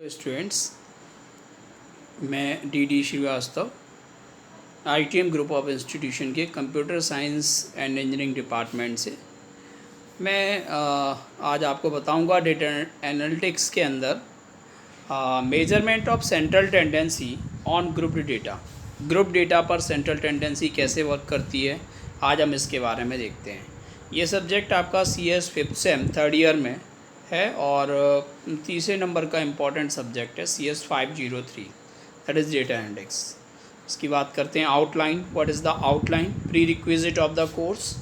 Students, मैं D Shrivastava ITM group of institution के computer science and engineering department से मैं आज आपको बताऊंगा डेटा एनालिटिक्स के अंदर measurement of central tendency on group data पर सेंट्रल टेंडेंसी कैसे वर्क करती है। आज हम इसके बारे में देखते हैं। ये सब्जेक्ट आपका CS 5th same 3rd year में है और तीसरे नंबर का इम्पॉर्टेंट सब्जेक्ट है CS 503, that is data analytics. इसकी बात करते हैं। Outline, what is the outline, pre requisite of the course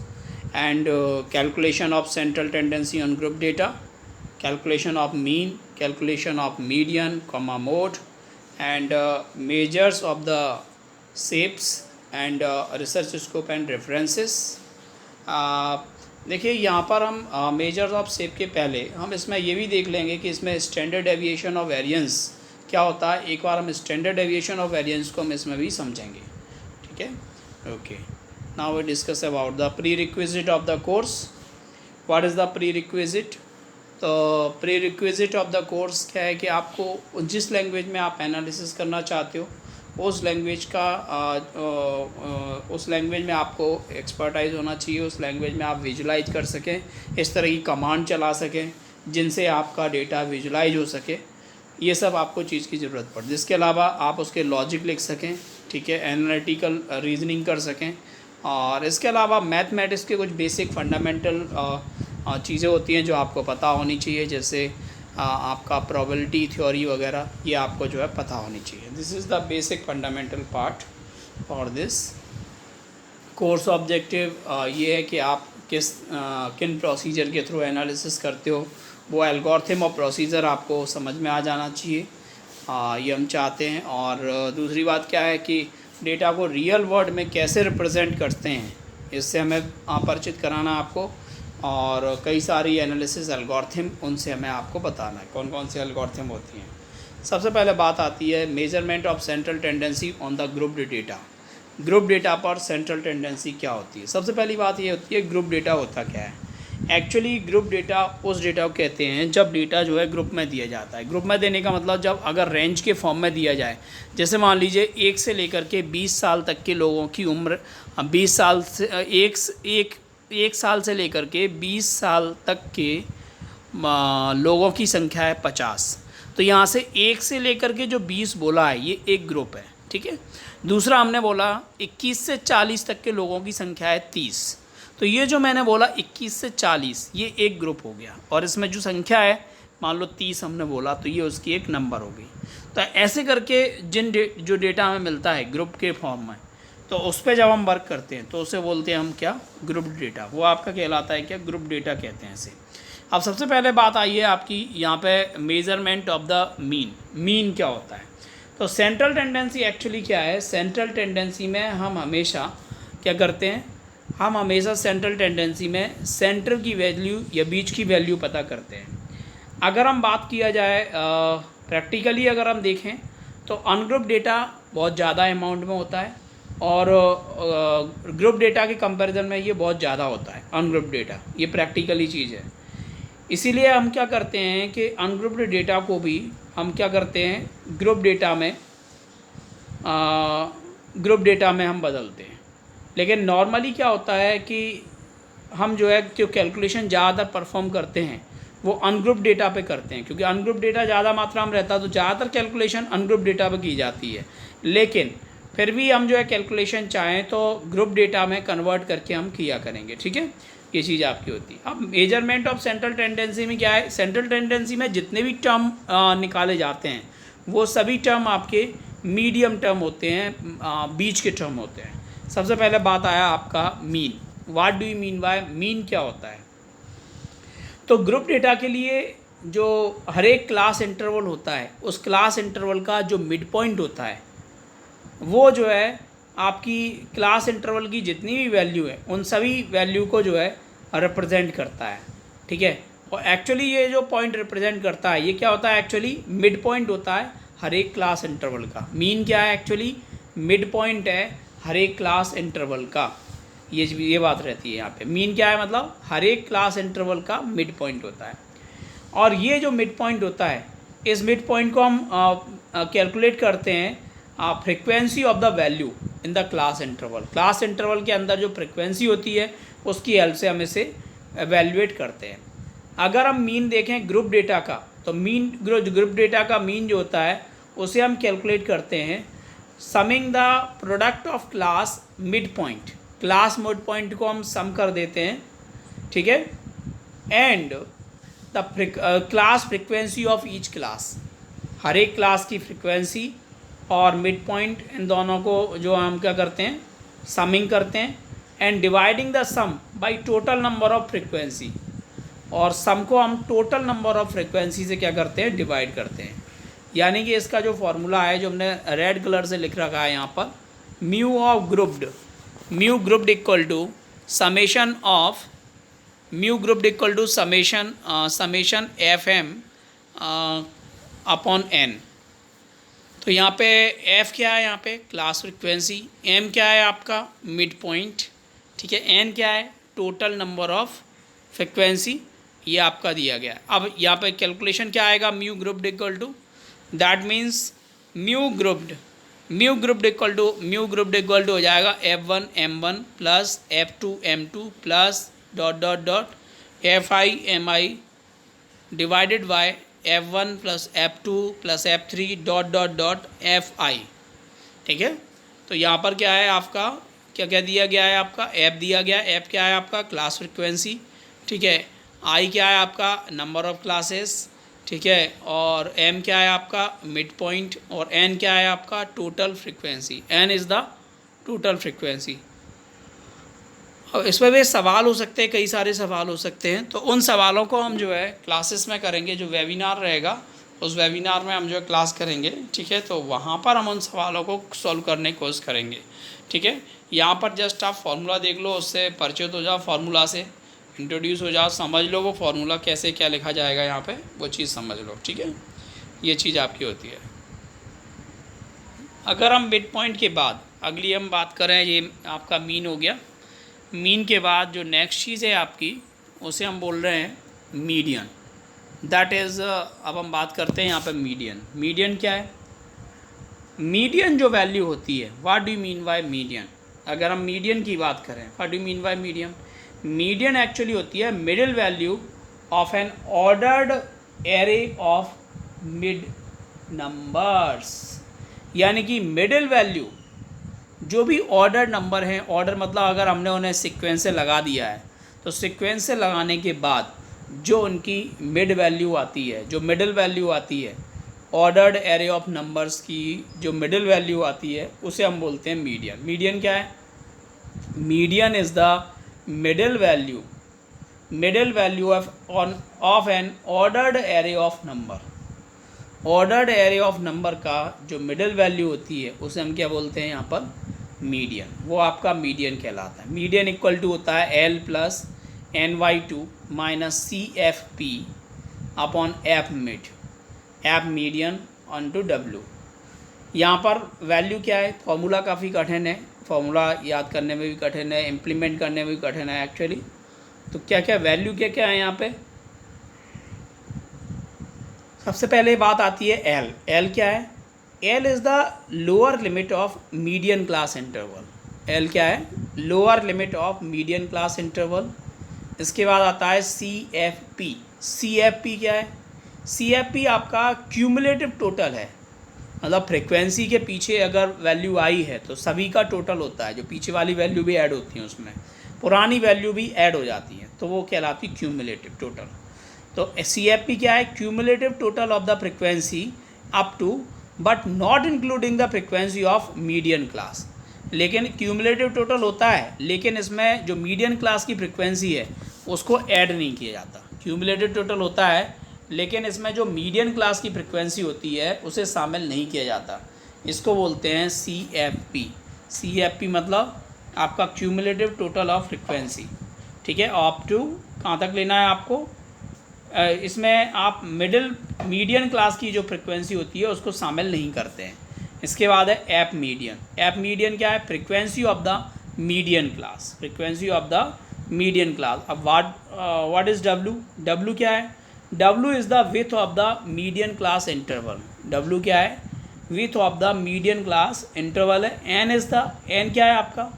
and calculation of central tendency on group data, calculation of mean, calculation of median, comma mode and measures of the shapes and research scope and references. देखिए यहाँ पर हम measures of shape के पहले हम इसमें ये भी देख लेंगे कि इसमें स्टैंडर्ड डेविएशन ऑफ वेरिएंस क्या होता है। एक बार हम स्टैंडर्ड डेविएशन ऑफ वेरिएंस को हम इसमें भी समझेंगे, ठीक है। Okay, now we discuss about the prerequisite of the course. What is the prerequisite? तो prerequisite of the course क्या है कि आपको जिस लैंग्वेज में आप एनालिसिस करना चाहते हो उस लैंग्वेज में आपको एक्सपर्टाइज होना चाहिए, उस लैंग्वेज में आप विजुलाइज कर सकें, इस तरह की कमांड चला सकें जिनसे आपका डेटा विजुलाइज हो सके। ये सब आपको चीज़ की ज़रूरत पड़ती है। इसके अलावा आप उसके लॉजिक लिख सकें, ठीक है, एनालिटिकल रीजनिंग कर सकें। और इसके अलावा मैथमेटिक्स के कुछ बेसिक फंडामेंटल चीज़ें होती हैं जो आपको पता होनी चाहिए, जैसे आपका प्रोबेबिलिटी थ्योरी वगैरह, ये आपको जो है पता होनी चाहिए। This is the basic fundamental part for this course. Objective ये है कि आप किन प्रोसीजर के थ्रू एनालिसिस करते हो, वो एल्गोरिथम और प्रोसीजर आपको समझ में आ जाना चाहिए, ये हम चाहते हैं। और दूसरी बात क्या है कि डेटा को रियल वर्ल्ड में कैसे रिप्रेजेंट करते हैं, इससे हमें परिचित कराना आपको। और कई सारी एनालिसिस एल्गोरिथम, उनसे हमें आपको बताना है कौन कौन से एल्गोरिथम होती हैं। सबसे पहले बात आती है measurement of central tendency on the group data. Group data पर सेंट्रल टेंडेंसी क्या होती है? सबसे पहली बात ये होती है ग्रुप डेटा होता क्या है। एक्चुअली ग्रुप डेटा उस डेटा को कहते हैं जब डेटा जो है ग्रुप में दिया जाता है। ग्रुप में देने का मतलब जब अगर रेंज के फॉर्म में दिया जाए, जैसे मान लीजिए 1 से लेकर के 20 साल तक के लोगों की उम्र, 20 साल से एक साल से लेकर के 20 साल तक के लोगों की संख्या है 50। तो यहाँ से 1 से लेकर के जो 20 बोला है ये एक ग्रुप है, ठीक है। दूसरा हमने बोला 21 से 40 तक के लोगों की संख्या है 30। तो ये जो मैंने बोला 21 से 40 ये एक ग्रुप हो गया, और इसमें जो संख्या है मान लो 30 हमने बोला, तो ये उसकी एक नंबर हो गई। तो ऐसे करके जो डेटा हमें मिलता है ग्रुप के फॉर्म में, तो उस पर जब हम वर्क करते हैं तो उसे बोलते हैं हम क्या, ग्रुप डेटा। वो आपका कहलाता है क्या, ग्रुप डेटा कहते हैं इसे। अब सबसे पहले बात आई है आपकी यहाँ पे मेजरमेंट ऑफ द मीन क्या होता है। तो सेंट्रल टेंडेंसी एक्चुअली क्या है, सेंट्रल टेंडेंसी में हम हमेशा क्या करते हैं, हम हमेशा सेंट्रल टेंडेंसी में सेंटर की वैल्यू या बीच की वैल्यू पता करते हैं। अगर हम बात किया जाए प्रैक्टिकली, अगर हम देखें तो अनग्रुप डेटा बहुत ज़्यादा अमाउंट में होता है और ग्रुप डेटा के कंपैरिजन में ये बहुत ज़्यादा होता है अनग्रुप डेटा, ये प्रैक्टिकली चीज़ है। इसीलिए हम क्या करते हैं कि अनग्रुप्ड डेटा को भी हम क्या करते हैं, ग्रुप डेटा में हम बदलते हैं। लेकिन नॉर्मली क्या होता है कि हम जो है जो कैलकुलेशन ज़्यादातर परफॉर्म करते हैं वो अनग्रुप डेटा पे करते हैं, क्योंकि अनग्रुप डेटा ज़्यादा मात्रा में रहता है, तो ज़्यादातर कैलकुलेशन अनग्रुप डेटा पे की जाती है। लेकिन फिर भी हम जो है कैलकुलेशन चाहें तो ग्रुप डेटा में कन्वर्ट करके हम किया करेंगे, ठीक है। ये चीज़ आपकी होती है। अब मेजरमेंट ऑफ सेंट्रल टेंडेंसी में क्या है, सेंट्रल टेंडेंसी में जितने भी टर्म निकाले जाते हैं वो सभी टर्म आपके मीडियम टर्म होते हैं, बीच के टर्म होते हैं। सबसे पहले बात आया आपका mean. What do you mean by mean, क्या होता है? तो ग्रुप डेटा के लिए जो हर एक क्लास इंटरवल होता है, उस क्लास इंटरवल का जो मिड पॉइंट होता है वो जो है आपकी क्लास इंटरवल की जितनी भी वैल्यू है उन सभी वैल्यू को जो है रिप्रेजेंट करता है, ठीक है। और एक्चुअली ये जो पॉइंट रिप्रेजेंट करता है ये क्या होता है, एक्चुअली मिड पॉइंट होता है हर एक क्लास इंटरवल का। मीन क्या है, एक्चुअली मिड पॉइंट है हर एक क्लास इंटरवल का। ये बात रहती है यहाँ पे। मीन क्या है, मतलब हर एक क्लास इंटरवल का मिड पॉइंट होता है। और ये जो मिड पॉइंट होता है इस मिड पॉइंट को हम कैलकुलेट करते हैं frequency of the value in the class interval. Class interval के अंदर जो फ्रिक्वेंसी होती है उसकी हेल्प से हम इसे एवेल्युएट करते हैं। अगर हम मीन देखें ग्रुप डेटा का, तो मीन ग्रुप डेटा का मीन जो होता है उसे हम कैलकुलेट करते हैं summing the product of class mid point. Class mid point को हम सम कर देते हैं, ठीक है, and the class frequency of each class, हर एक क्लास की फ्रिक्वेंसी और मिड पॉइंट, इन दोनों को जो हम क्या करते हैं समिंग करते हैं, and dividing the sum by total number of frequency, और सम को हम टोटल नंबर ऑफ फ्रिक्वेंसी से क्या करते हैं डिवाइड करते हैं। यानी कि इसका जो फॉर्मूला है जो हमने रेड कलर से लिख रखा है यहाँ पर, mu of grouped equal to summation of mu grouped equal to summation F M upon N. तो यहाँ पे एफ क्या है, यहाँ पे क्लास फ्रिक्वेंसी, एम क्या है आपका मिड पॉइंट, ठीक है, एन क्या है टोटल नंबर ऑफ फ्रिक्वेंसी, ये आपका दिया गया है। अब यहाँ पे कैलकुलेशन क्या आएगा, mu grouped equal to, that means mu grouped equal to हो जाएगा F1 M1 plus F2 M2 plus dot dot dot Fi Mi divided by F1 plus F2 plus F3 dot dot dot Fi, ठीक है। तो यहाँ पर क्या है आपका, क्या क्या दिया गया है आपका, F दिया गया है, F क्या है आपका क्लास फ्रिक्वेंसी, ठीक है, I क्या है आपका नंबर ऑफ क्लासेस, ठीक है, और M क्या है आपका मिड पॉइंट, और N क्या है आपका total frequency, N is the total frequency. और इसमें भी सवाल हो सकते हैं, कई सारे सवाल हो सकते हैं, तो उन सवालों को हम जो है क्लासेस में करेंगे, जो वेबिनार रहेगा उस वेबिनार में हम जो है क्लास करेंगे, ठीक है, तो वहाँ पर हम उन सवालों को सॉल्व करने की कोशिश करेंगे, ठीक है। यहाँ पर जस्ट आप फार्मूला देख लो, उससे परिचित हो जाओ, फार्मूला से इंट्रोड्यूस हो जाओ, समझ लो वो फार्मूला कैसे क्या लिखा जाएगा यहाँ पे, वो चीज़ समझ लो, ठीक है, ये चीज़ आपकी होती है। अगर हम मिड पॉइंट के बाद अगली हम बात करें, ये आपका मीन हो गया, मीन के बाद जो नेक्स्ट चीज़ है आपकी उसे हम बोल रहे हैं मीडियन, दैट इज़ अब हम बात करते हैं यहाँ पे मीडियन क्या है, मीडियन जो वैल्यू होती है, what do you mean by median. अगर हम मीडियन की बात करें, what do you mean by median actually होती है middle value of N ordered array of mid numbers. यानी कि मिडिल वैल्यू जो भी ऑर्डर नंबर हैं, ऑर्डर मतलब अगर हमने उन्हें सीक्वेंस से लगा दिया है, तो सीक्वेंस से लगाने के बाद जो उनकी मिड वैल्यू आती है, जो मिडिल वैल्यू आती है, ऑर्डर्ड एरे ऑफ नंबर्स की जो मिडिल वैल्यू आती है उसे हम बोलते हैं मीडियन। मीडियन क्या है, median is the middle value of N ordered array of number. Ordered array of number का जो मिडिल वैल्यू होती है उसे हम क्या बोलते हैं यहाँ पर मीडियन, वो आपका मीडियन कहलाता है। मीडियन इक्वल टू होता है L plus NY2 minus CFP upon F median on to W। यहाँ पर वैल्यू क्या है, फॉर्मूला काफ़ी कठिन है, फॉर्मूला याद करने में भी कठिन है, इम्प्लीमेंट करने में भी कठिन है एक्चुअली। तो क्या क्या वैल्यू क्या क्या है यहाँ पे, सबसे पहले बात आती है L क्या है, L is the lower limit of median class interval. L क्या है, lower limit of median class interval. इसके बाद आता है CFP क्या है, CFP आपका क्यूमुलेटिव टोटल है, मतलब फ्रिक्वेंसी के पीछे अगर वैल्यू आई है तो सभी का टोटल होता है, जो पीछे वाली वैल्यू भी ऐड होती है उसमें पुरानी वैल्यू भी ऐड हो जाती है, तो वो कहलाती है क्यूमुलेटिव टोटल। तो CFP क्या है, cumulative total of the frequency up to but not including the frequency of median class. लेकिन क्यूमुलेटिव टोटल होता है, लेकिन इसमें जो मीडियन क्लास की फ्रिक्वेंसी है उसको ऐड नहीं किया जाता। क्यूमुलेटिव टोटल होता है लेकिन इसमें जो मीडियन क्लास की फ्रिक्वेंसी होती है उसे शामिल नहीं किया जाता, इसको बोलते हैं CFP मतलब आपका क्यूमुलेटिव टोटल ऑफ फ्रिक्वेंसी, ठीक है। अप टू कहाँ तक लेना है आपको, इसमें आप मीडियन क्लास की जो फ्रिक्वेंसी होती है उसको शामिल नहीं करते हैं। इसके बाद है एप मीडियन क्या है, frequency of the median class, अब व्हाट इज़ W क्या है, W is the width of the median class interval. W क्या है? Width of the median class interval है। N क्या है आपका?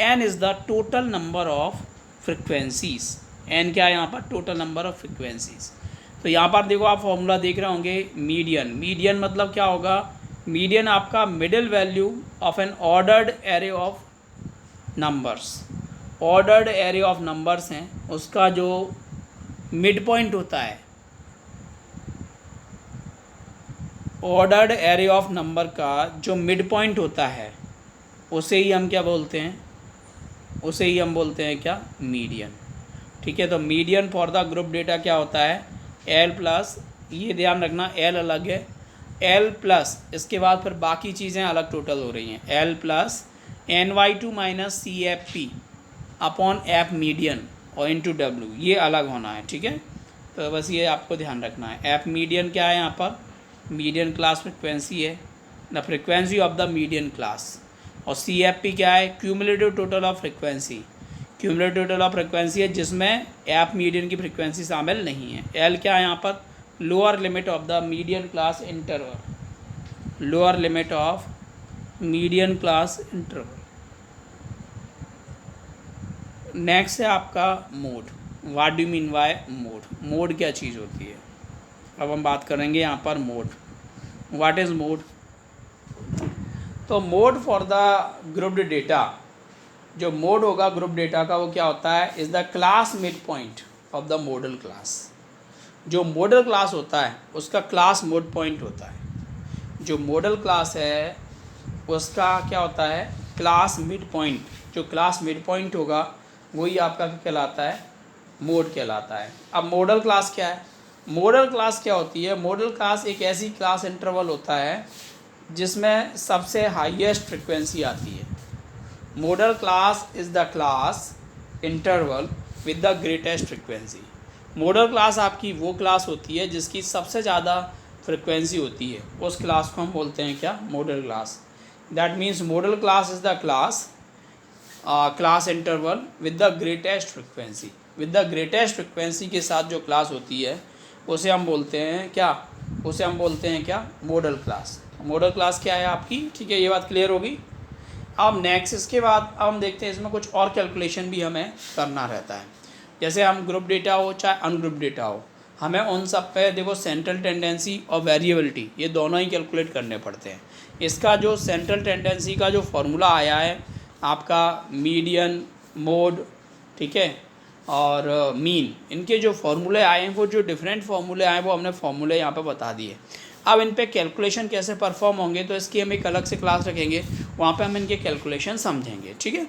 N is the total number of frequencies. N क्या है यहाँ पर? Total number of frequencies. तो यहाँ पर देखो आप फॉर्मूला देख रहे होंगे, मीडियन मतलब क्या होगा? मीडियन आपका middle value of N ordered array of numbers. Ordered array of numbers हैं, उसका जो मिड पॉइंट होता है, ऑर्डर्ड एरे ऑफ नंबर का जो मिड पॉइंट होता है, उसे ही हम क्या बोलते हैं? उसे ही हम बोलते हैं क्या? मीडियन। ठीक है, तो median for the group data क्या होता है? एल प्लस, ये ध्यान रखना एल अलग है, एल प्लस इसके बाद फिर बाकी चीज़ें अलग टोटल हो रही हैं, L plus NY2 minus CFP upon app median और इंटू W, ये अलग होना है। ठीक है, तो बस ये आपको ध्यान रखना है। एप मीडियन क्या है यहाँ पर? मीडियन क्लास फ्रिक्वेंसी है, the frequency of the median class. और CFP क्या है? Cumulative total of frequency. Cumulative total of frequency है जिसमें एप मीडियन की फ्रिक्वेंसी शामिल नहीं है। एल क्या है यहाँ पर? Lower limit of the median class interval. Lower limit of median class interval. Next है आपका mode. What do mean by mode? Mode क्या चीज़ होती है? अब हम बात करेंगे यहाँ पर मोड। What is mode? तो mode for the grouped data, जो मोड होगा ग्रुप डेटा का, वो क्या होता है? Is the class mid point of the modal class. जो मॉडल क्लास होता है उसका क्लास मिड पॉइंट होता है। जो मॉडल क्लास है उसका क्या होता है? Class mid point. जो क्लास मिड पॉइंट होगा वही आपका क्या कहलाता है? मोड कहलाता है। अब मॉडल क्लास क्या है? मॉडल क्लास क्या होती है? मॉडल क्लास एक ऐसी क्लास इंटरवल होता है जिसमें सबसे हाईएस्ट फ्रिक्वेंसी आती है। Model class is the class interval with the greatest frequency. Model class आपकी वो क्लास होती है जिसकी सबसे ज़्यादा फ्रिक्वेंसी होती है, उस क्लास को हम बोलते हैं क्या? Model class. That means model class is the class interval with the greatest frequency. With the greatest frequency के साथ जो क्लास होती है उसे हम बोलते हैं क्या? उसे हम बोलते हैं क्या? Model class. मॉडल क्लास क्या है आपकी? ठीक है, ये बात क्लियर होगी। अब नेक्स्ट इसके बाद अब हम देखते हैं इसमें कुछ और कैलकुलेशन भी हमें करना रहता है। जैसे हम ग्रुप डेटा हो चाहे अनग्रुप डेटा हो, हमें उन सब पे देखो सेंट्रल टेंडेंसी और वेरिएबिलिटी, ये दोनों ही कैलकुलेट करने पड़ते हैं। इसका जो सेंट्रल टेंडेंसी का जो फॉर्मूला आया है आपका, मीडियन, मोड, ठीक है, और मीन, इनके जो फॉर्मूले आए हैं, वो जो डिफरेंट फॉर्मूले आए हैं वो हमने फॉर्मूले यहाँ पे बता दिए। अब इन पे कैलकुलेशन कैसे परफॉर्म होंगे तो इसकी हम एक अलग से क्लास रखेंगे, वहाँ पे हम इनके कैलकुलेशन समझेंगे। ठीक है,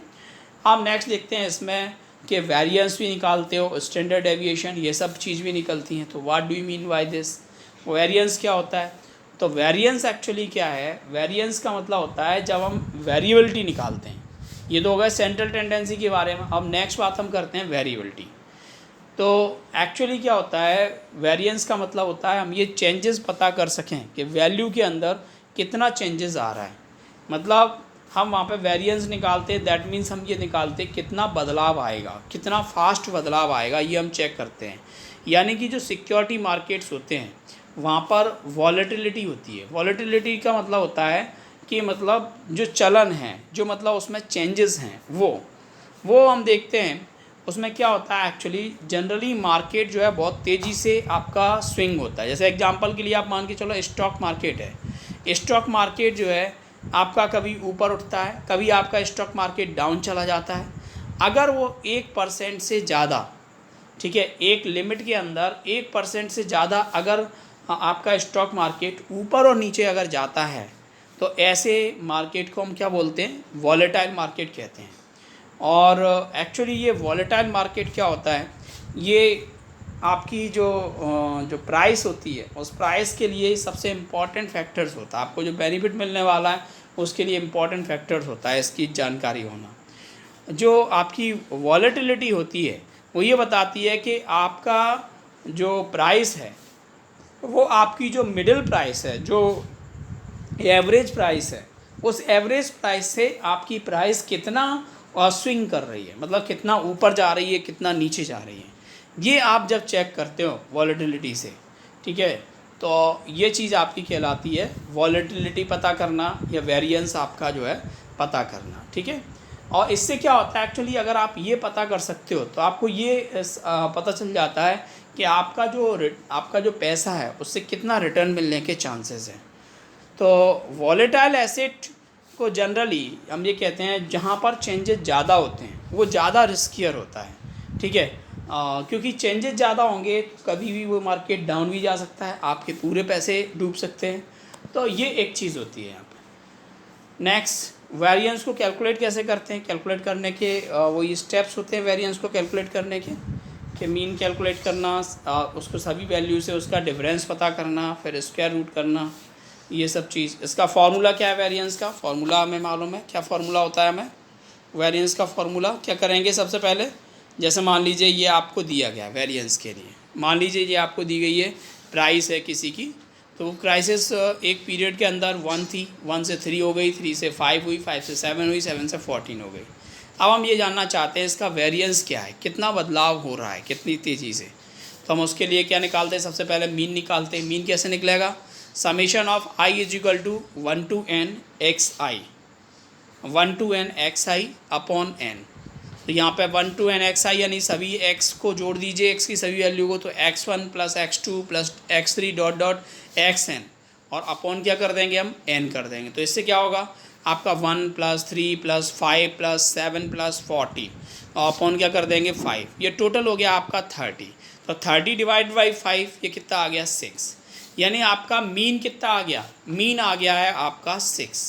अब नेक्स्ट देखते हैं इसमें कि वेरिएंस भी निकालते हो, स्टैंडर्ड डेविएशन, ये सब चीज़ भी निकलती हैं। तो what do you mean by this? Variance क्या होता है? तो वेरिएंस एक्चुअली क्या है? वेरिएंस का मतलब होता है जब हम वेरिएबिलिटी निकालते हैं। ये तो हो गया सेंट्रल टेंडेंसी के बारे में। अब नेक्स्ट बात हम करते हैं वेरिएबिलिटी। तो एक्चुअली क्या होता है? वेरिएंस का मतलब होता है हम ये चेंजेस पता कर सकें कि वैल्यू के अंदर कितना चेंजेस आ रहा है। मतलब हम वहाँ पे वेरिएंस निकालते हैं, दैट मीन्स हम ये निकालते हैं कितना बदलाव आएगा, कितना फास्ट बदलाव आएगा, ये हम चेक करते हैं। यानी कि जो सिक्योरिटी मार्केट्स होते हैं वहाँ पर वॉलेटिलिटी होती है। वॉलेटिलिटी का मतलब होता है कि मतलब जो चलन है, जो मतलब उसमें चेंजेस हैं, वो हम देखते हैं। उसमें क्या होता है एक्चुअली, जनरली मार्केट जो है बहुत तेज़ी से आपका स्विंग होता है। जैसे एग्जांपल के लिए आप मान के चलो स्टॉक मार्केट है। स्टॉक मार्केट जो है आपका कभी ऊपर उठता है, कभी आपका स्टॉक मार्केट डाउन चला जाता है। अगर वो 1% से ज़्यादा, ठीक है, एक लिमिट के अंदर 1% से ज़्यादा अगर आपका स्टॉक मार्केट ऊपर और नीचे अगर जाता है तो ऐसे मार्केट को हम क्या बोलते हैं? वॉलेटाइल मार्केट कहते हैं। और एक्चुअली ये वॉलेटाइल मार्केट क्या होता है? ये आपकी जो प्राइस होती है उस प्राइस के लिए सबसे इम्पॉर्टेंट फैक्टर्स होता है। आपको जो बेनिफिट मिलने वाला है उसके लिए इम्पॉर्टेंट फैक्टर्स होता है इसकी जानकारी होना। जो आपकी वॉलेटिलिटी होती है वो ये बताती है कि आपका जो प्राइस है वो आपकी जो मिडिल प्राइस है, जो एवरेज प्राइस है, उस एवरेज प्राइस से आपकी प्राइस कितना स्विंग कर रही है, मतलब कितना ऊपर जा रही है, कितना नीचे जा रही है। ये आप जब चेक करते हो वॉलेटिलिटी से, ठीक है, तो ये चीज़ आपकी कहलाती है वॉलेटिलिटी पता करना या वेरिएंस आपका जो है पता करना, ठीक है। और इससे क्या होता है एक्चुअली, अगर आप ये पता कर सकते हो तो आपको ये पता चल जाता है कि आपका जो पैसा है उससे कितना रिटर्न मिलने के चांसेस हैं। तो वॉलेटाइल एसेट को जनरली हम ये कहते हैं जहाँ पर चेंजेस ज़्यादा होते हैं वो ज़्यादा रिस्कियर होता है, ठीक है। क्योंकि चेंजेस ज़्यादा होंगे तो कभी भी वो मार्केट डाउन भी जा सकता है, आपके पूरे पैसे डूब सकते हैं। तो ये एक चीज़ होती है यहाँ पे। नेक्स्ट, वेरिएंस को कैलकुलेट कैसे करते हैं? कैलकुलेट करने के वही स्टेप्स होते हैं वेरिएंस को कैलकुलेट करने के, कि मीन कैलकुलेट करना, उसको सभी वैल्यू से उसका डिफरेंस पता करना, फिर स्क्वायर रूट करना, ये सब चीज़। इसका फार्मूला क्या है वेरिएंस का? फार्मूला हमें मालूम है क्या फार्मूला होता है हमें वेरिएंस का फार्मूला? क्या करेंगे सबसे पहले, जैसे मान लीजिए ये आपको दिया गया वेरिएंस के लिए, मान लीजिए ये आपको दी गई है प्राइस है किसी की, तो वो क्राइसिस एक पीरियड के अंदर 1 थी, 1 से 3 हो गई, 3 से 5 हुई, 5 से 7 हुई, 7 से 14 हो गई। अब हम ये जानना चाहते हैं इसका वेरिएंस क्या है, कितना बदलाव हो रहा है, कितनी तेज़ी से। तो हम उसके लिए क्या निकालते हैं, सबसे पहले मीन निकालते हैं। मीन कैसे निकलेगा? Summation of I is equal to 1 to n x I, 1 to n x I upon N. तो यहाँ पे 1 to n एक्स आई यानी सभी x को जोड़ दीजिए, x की सभी वैल्यू को, तो x1 plus x2 plus x3 dot dot xn, और अपॉन क्या कर देंगे हम, n कर देंगे। तो इससे क्या होगा आपका 1 प्लस 3 प्लस 5 प्लस 7 प्लस 14, और अपॉन क्या कर देंगे 5, ये टोटल हो गया आपका 30। तो 30 डिवाइड बाई 5 ये कितना आ गया 6, यानी आपका मीन कितना आ गया, मीन आ गया है आपका 6।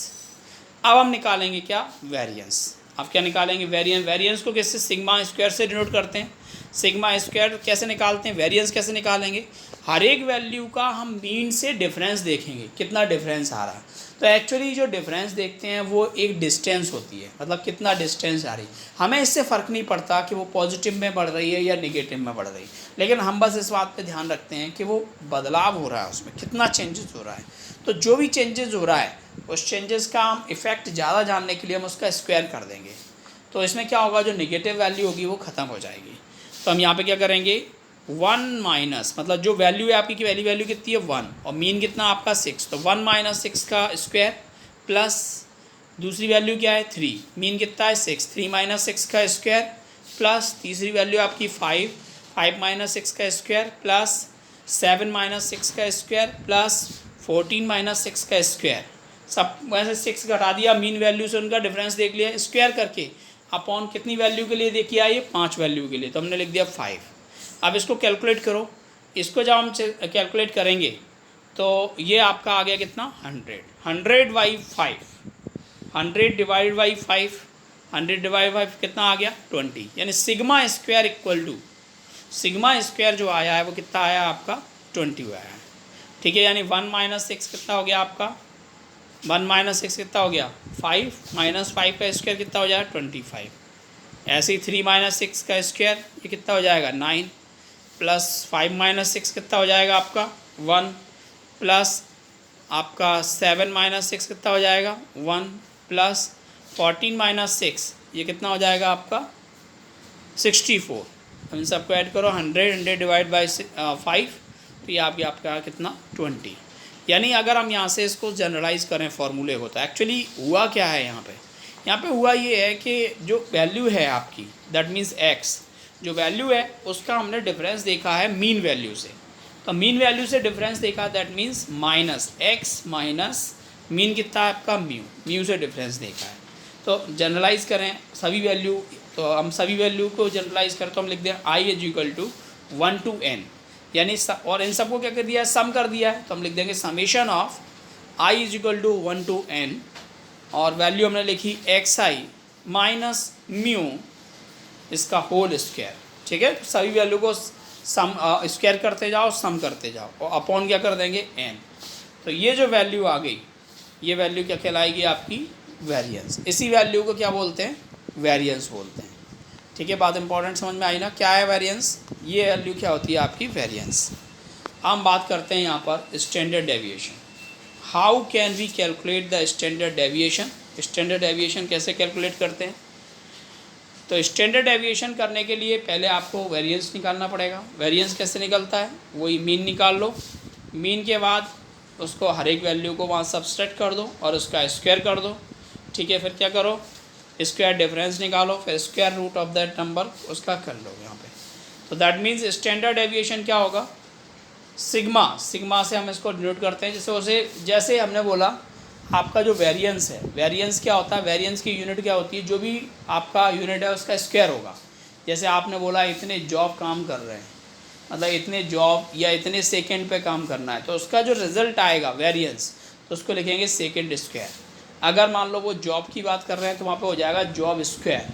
अब हम निकालेंगे क्या, वेरिएंस। अब क्या निकालेंगे, वेरिएंस। वेरिएंस को किससे, सिग्मा स्क्वायर से डिनोट करते हैं। सिग्मा स्क्वायर कैसे निकालते हैं, वेरिएंस कैसे निकालेंगे, हर एक वैल्यू का हम मीन से डिफरेंस देखेंगे, कितना डिफरेंस आ रहा है। तो एक्चुअली जो डिफरेंस देखते हैं वो एक डिस्टेंस होती है, मतलब कितना डिस्टेंस आ रही, हमें इससे फ़र्क नहीं पड़ता कि वो पॉजिटिव में बढ़ रही है या निगेटिव में बढ़ रही है, लेकिन हम बस इस बात पे ध्यान रखते हैं कि वो बदलाव हो रहा है, उसमें कितना चेंजेस हो रहा है। तो जो भी चेंजेस हो रहा है उस चेंजेस का हम इफ़ेक्ट ज़्यादा जानने के लिए हम उसका स्क्वायर कर देंगे। तो इसमें क्या होगा, जो निगेटिव वैल्यू होगी वो ख़त्म हो जाएगी। तो हम यहाँ पे क्या करेंगे, 1 माइनस, मतलब जो वैल्यू है आपकी की वैल्यू कितनी है 1, और मीन कितना आपका 6, तो 1 माइनस 6 का स्क्वायर प्लस दूसरी वैल्यू क्या है 3, मीन कितना है 6, 3 माइनस 6 का स्क्वायर प्लस तीसरी वैल्यू आपकी 5, 5 माइनस 6 का स्क्वायर प्लस 7 माइनस 6 का स्क्वायर प्लस 14 माइनस 6 का स्क्वायर। सब वैसे 6 घटा दिया, मीन वैल्यू से उनका डिफरेंस देख लिया, स्क्वायर करके अपॉन कितनी वैल्यू के लिए देखिए, ये 5 वैल्यू के लिए, तो हमने लिख दिया 5। अब इसको कैलकुलेट करो, इसको जब हम कैलकुलेट करेंगे तो ये आपका आ गया कितना 100, 100 by 5, 100 divide by 5, 100 divide by कितना आ गया 20, यानी sigma square equal to, sigma square जो आया है वो कितना आया आपका 20 आया है, ठीक है। यानी 1 माइनस 6 कितना हो गया आपका, 1 माइनस 6 कितना हो गया 5, माइनस 5 का स्क्वायर कितना हो जाएगा 25। ऐसे ही 3 माइनस 6 का स्क्वायर ये कितना हो जाएगा 9, प्लस 5 माइनस 6 कितना हो जाएगा आपका 1, प्लस आपका 7 माइनस 6 कितना हो जाएगा 1, प्लस 14 माइनस 6 ये कितना हो जाएगा आपका 64। हम इन सबको ऐड करो, 100 डिवाइड बाई 5, तो ये आपका कितना 20। यानी अगर हम यहाँ से इसको जनरलाइज़ करें फार्मूले को, तो एक्चुअली हुआ क्या है यहाँ पे हुआ ये है कि जो वैल्यू है आपकी, दैट मीन्स एक्स, जो वैल्यू है उसका हमने डिफरेंस देखा है मीन वैल्यू से। तो मीन वैल्यू से डिफरेंस देखा, that means minus x minus mean कितना है आपका म्यू से डिफरेंस देखा है। तो जनरलाइज़ करें सभी वैल्यू, तो हम सभी वैल्यू को जनरलाइज़ करें तो हम लिख दें i is equal to 1 to n, यानी और इन सबको क्या कर दिया है, सम कर दिया है, तो हम लिख देंगे summation of I is equal to 1 to n, और वैल्यू हमने लिखी एक्स आई माइनस म्यू इसका होल स्क्वायर, ठीक है। तो सभी वैल्यू को सम स्क्वायर करते जाओ, सम करते जाओ, और अपॉन क्या कर देंगे n। तो ये जो वैल्यू आ गई, ये वैल्यू क्या कहलाएगी आपकी वेरिएंस। इसी वैल्यू को क्या बोलते हैं, वेरिएंस बोलते हैं, ठीक है। बात इंपॉर्टेंट समझ में आई ना, क्या है वेरिएंस, ये वैल्यू क्या होती है आपकी वेरिएंस। हम बात करते हैं यहाँ पर standard deviation. How can we calculate the standard deviation, standard deviation कैसे कैलकुलेट करते हैं। तो स्टैंडर्ड डेविएशन करने के लिए पहले आपको वेरिएंस निकालना पड़ेगा। वेरिएंस कैसे निकलता है, वही मीन निकाल लो। मीन के बाद उसको हर एक वैल्यू को वहाँ सब्सट्रैक्ट कर दो और उसका स्क्वायर कर दो, ठीक है। फिर क्या करो, स्क्वायर डिफरेंस निकालो, फिर square root of that number उसका कर लो यहाँ पे। तो दैट मीन्स स्टैंडर्ड डेविएशन क्या होगा, सिग्मा। सिग्मा से हम इसको डिनोट करते हैं। जैसे हमने बोला आपका जो वेरिएंस है, वेरिएंस क्या होता है, वेरिएंस की यूनिट क्या होती है, जो भी आपका यूनिट है उसका स्क्वायर होगा। जैसे आपने बोला इतने जॉब काम कर रहे हैं, मतलब इतने जॉब या इतने सेकंड पे काम करना है, तो उसका जो रिज़ल्ट आएगा वेरिएंस, तो उसको लिखेंगे सेकंड स्क्वायर। अगर मान लो वो जॉब की बात कर रहे हैं तो वहाँ पे हो जाएगा जॉब स्क्वायर।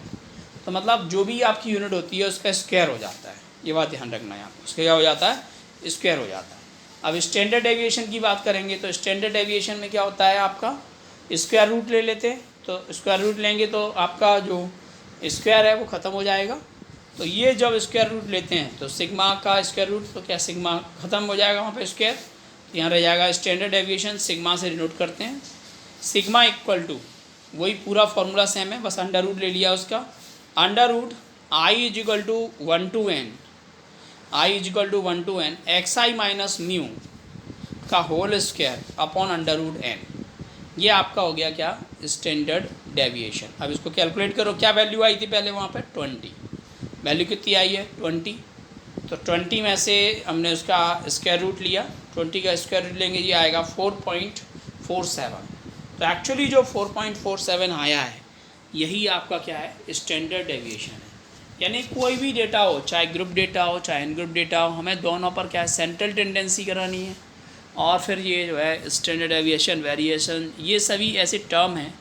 तो मतलब जो भी आपकी यूनिट होती है उसका स्क्वायर हो जाता है, ये बात ध्यान रखना है यहाँ पर, उसका क्या हो जाता है, स्क्वायर हो जाता है। अब स्टैंडर्ड डेविएशन की बात करेंगे तो स्टैंडर्ड डेविएशन में क्या होता है, आपका स्क्वायर रूट ले लेते हैं। तो स्क्वायर रूट लेंगे तो आपका जो स्क्वायर है वो ख़त्म हो जाएगा। तो ये जब स्क्वायर रूट लेते हैं तो सिग्मा का स्क्वायर रूट, तो क्या सिग्मा ख़त्म हो जाएगा वहाँ पे स्क्वायर, तो यहाँ रह जाएगा स्टैंडर्ड डेविएशन सिग्मा से डिनोट करते हैं। सिग्मा इक्वल टू वही पूरा फार्मूला सेम है, बस अंडर रूट ले लिया उसका। Under root i is equal to 1 to n, i is equal to 1 to n x I minus mu का whole square upon under root n। ये आपका हो गया क्या, स्टैंडर्ड डेविएशन। अब इसको कैलकुलेट करो, क्या वैल्यू आई थी पहले वहाँ पे 20, वैल्यू कितनी आई है 20। तो 20 में से हमने उसका स्क्वायर रूट लिया, 20 का स्क्वायर रूट लेंगे, ये आएगा 4.47। तो एक्चुअली जो 4.47 आया है यही आपका क्या है, स्टैंडर्ड डेविएशन है। यानी कोई भी डेटा हो, चाहे ग्रुप डेटा हो चाहे इन ग्रुप डेटा हो, हमें दोनों पर क्या है, सेंट्रल टेंडेंसी करानी है। और फिर ये जो है स्टैंडर्ड डेविएशन, वेरिएशन, ये सभी ऐसे टर्म हैं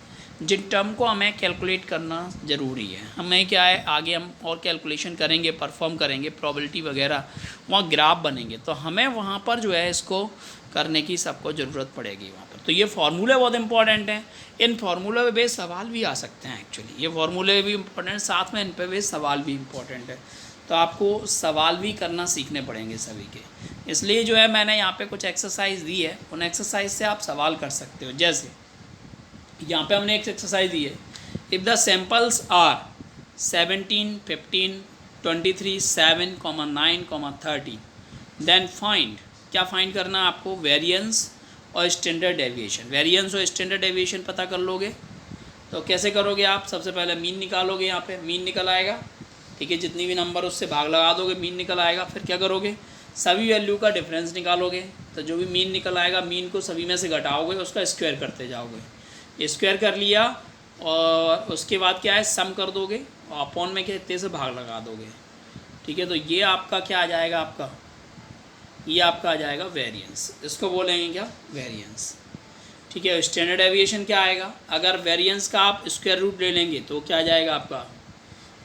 जिन टर्म को हमें कैलकुलेट करना ज़रूरी है। हमें क्या है, आगे हम और कैलकुलेशन करेंगे, परफॉर्म करेंगे, प्रोबेबिलिटी वगैरह, वहाँ ग्राफ बनेंगे, तो हमें वहाँ पर जो है इसको करने की सबको ज़रूरत पड़ेगी वहाँ पर। तो ये फार्मूले बहुत इंपॉर्टेंट हैं, इन फार्मूले पे बेस सवाल भी आ सकते हैं। एक्चुअली ये फार्मूले भी इंपॉर्टेंट, साथ में इन पे बेस सवाल भी इंपॉर्टेंट है। तो आपको सवाल भी करना सीखने पड़ेंगे सभी के। इसलिए जो है मैंने यहाँ पे कुछ एक्सरसाइज दी है, उन एक्सरसाइज से आप सवाल कर सकते हो। जैसे यहाँ पे हमने एक एक्सरसाइज दी है, if the samples are 17, 15, 23, 7, 9, 13, then find, क्या फाइंड करना है आपको, वेरिएंस और स्टैंडर्ड डेविएशन। वेरिएंस और स्टैंडर्ड डेविएशन पता कर लोगे तो कैसे करोगे आप, सबसे पहले मीन निकालोगे, यहाँ पे मीन निकल आएगा, ठीक है। जितनी भी नंबर उससे भाग लगा दोगे मीन निकल आएगा। फिर क्या करोगे, सभी वैल्यू का डिफरेंस निकालोगे, तो जो भी मीन निकल आएगा मीन को सभी में से घटाओगे, उसका स्क्वायर करते जाओगे। स्क्वायर कर लिया और उसके बाद क्या है, सम कर दोगे और अपॉन में कितने से भाग लगा दोगे, ठीक है। तो ये आपका क्या आ जाएगा, आपका ये आपका आ जाएगा वेरिएंस, इसको बोलेंगे क्या, वेरिएंस, ठीक है। स्टैंडर्ड डेविएशन क्या आएगा, अगर वेरिएंस का आप स्क्वायर रूट ले लेंगे तो क्या आ जाएगा आपका,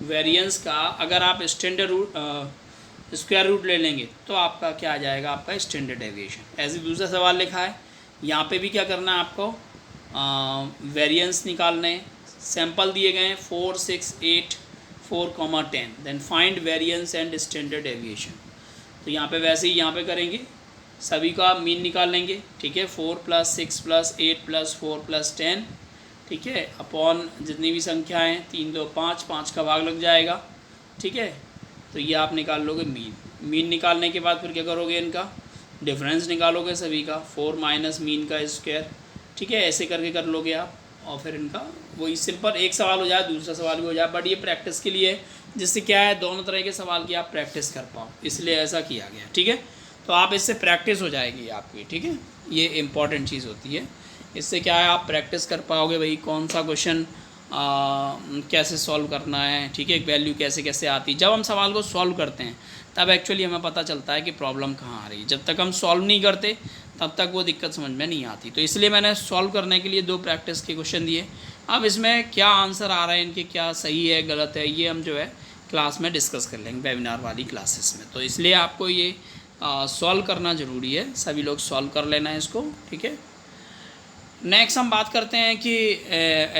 वेरिएंस का अगर आप स्टैंडर्ड रूट स्क्वायर रूट ले लेंगे तो आपका क्या आ जाएगा, आपका स्टैंडर्ड डेविएशन। ऐसे दूसरा सवाल लिखा है, यहाँ पे भी क्या करना है आपको, वेरिएंस निकालने हैं। सैंपल दिए गए हैं 4, 6, 8, 4, 10, then find variance and standard deviation. तो यहाँ पे वैसे ही यहाँ पे करेंगे, सभी का मीन निकाल लेंगे, ठीक है। 4 + 6 + 8 + 4 + 10, ठीक है, अपॉन जितनी भी संख्या हैं 3, 2, 5, 5 का भाग लग जाएगा, ठीक है। तो ये आप निकाल लोगे मीन। मीन निकालने के बाद फिर क्या करोगे, इनका डिफरेंस निकालोगे सभी का, 4 माइनस मीन का स्क्वायर, ठीक है। ऐसे करके कर लोगे आप, और फिर इनका वही सिंपल एक सवाल हो जाए, दूसरा सवाल भी हो जाए, बट ये प्रैक्टिस के लिए, जिससे क्या है दोनों तरह के सवाल की आप प्रैक्टिस कर पाओ, इसलिए ऐसा किया गया, ठीक है। तो आप इससे प्रैक्टिस हो जाएगी आपकी, ठीक है। ये इम्पॉर्टेंट चीज़ होती है, इससे क्या है आप प्रैक्टिस कर पाओगे भाई, कौन सा क्वेश्चन कैसे सॉल्व करना है, ठीक है, वैल्यू कैसे कैसे आती है। जब हम सवाल को सॉल्व करते हैं तब एक्चुअली हमें पता चलता है कि प्रॉब्लम कहाँ आ रही है। जब तक हम सॉल्व नहीं करते तब तक वो दिक्कत समझ में नहीं आती। तो इसलिए मैंने सॉल्व करने के लिए 2 प्रैक्टिस के क्वेश्चन दिए। अब इसमें क्या आंसर आ रहा है इनके, क्या सही है गलत है, ये हम जो है क्लास में डिस्कस कर लेंगे, वेबिनार वाली क्लासेस में। तो इसलिए आपको ये सॉल्व करना ज़रूरी है, सभी लोग सॉल्व कर लेना है इसको, ठीक है। नेक्स्ट हम बात करते हैं कि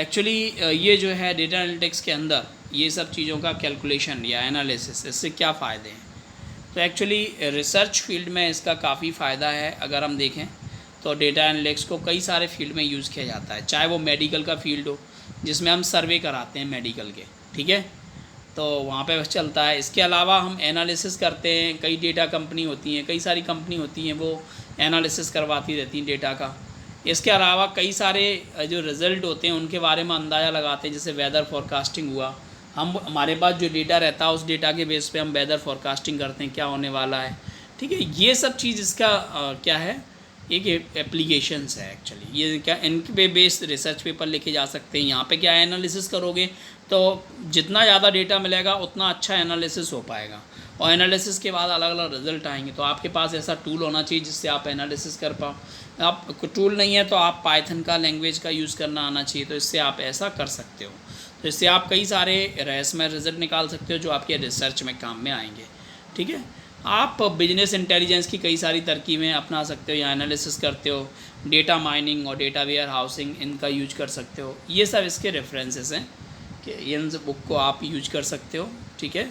एक्चुअली ये जो है डेटा एनालिटिक्स के अंदर ये सब चीज़ों का कैलकुलेशन या एनालिसिस, इससे क्या फ़ायदे हैं। तो एक्चुअली रिसर्च फील्ड में इसका काफ़ी फ़ायदा है। अगर हम देखें तो डेटा एनालिटिक्स को कई सारे फील्ड में यूज़ किया जाता है, चाहे वो मेडिकल का फील्ड हो जिसमें हम सर्वे कराते हैं मेडिकल के, ठीक है, तो वहाँ पे चलता है। इसके अलावा हम एनालिसिस करते हैं, कई डेटा कंपनी होती हैं, कई सारी कंपनी होती हैं वो एनालिसिस करवाती रहती हैं डेटा का। इसके अलावा कई सारे जो रिज़ल्ट होते हैं उनके बारे में अंदाज़ा लगाते हैं, जैसे वेदर फोरकास्टिंग हुआ। हम हमारे पास जो डेटा रहता है उस डेटा के बेस पे हम वेदर फोरकास्टिंग करते हैं क्या होने वाला है, ठीक है। ये सब चीज़ इसका क्या है, एक एप्लीकेशंस है एक्चुअली। ये क्या इनके पे बेस्ड रिसर्च पेपर लेके जा सकते हैं। यहाँ पे क्या एनालिसिस करोगे तो जितना ज़्यादा डेटा मिलेगा उतना अच्छा एनालिसिस हो पाएगा, और एनालिसिस के बाद अलग अलग रिजल्ट आएंगे। तो आपके पास ऐसा टूल होना चाहिए जिससे आप एनालिसिस कर पाओ। आप टूल नहीं है तो आप पाइथन का लैंग्वेज का यूज़ करना आना चाहिए, तो इससे आप ऐसा कर सकते हो। तो इससे आप कई सारे रहस्यमय रिजल्ट निकाल सकते हो जो आपके रिसर्च में काम में आएंगे, ठीक है। आप बिजनेस इंटेलिजेंस की कई सारी तरकीबें अपना सकते हो या एनालिसिस करते हो, डेटा माइनिंग और डेटा वेयर हाउसिंग इनका यूज कर सकते हो। ये सब इसके रेफरेंसेस हैं कि इन बुक को आप यूज कर सकते हो, ठीक है।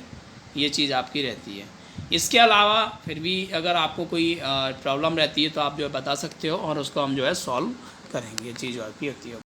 ये चीज़ आपकी रहती है। इसके अलावा फिर भी अगर आपको कोई प्रॉब्लम रहती है तो आप जो है बता सकते हो और उसको हम जो है सॉल्व करेंगे। ये चीज़ आपकी होती है।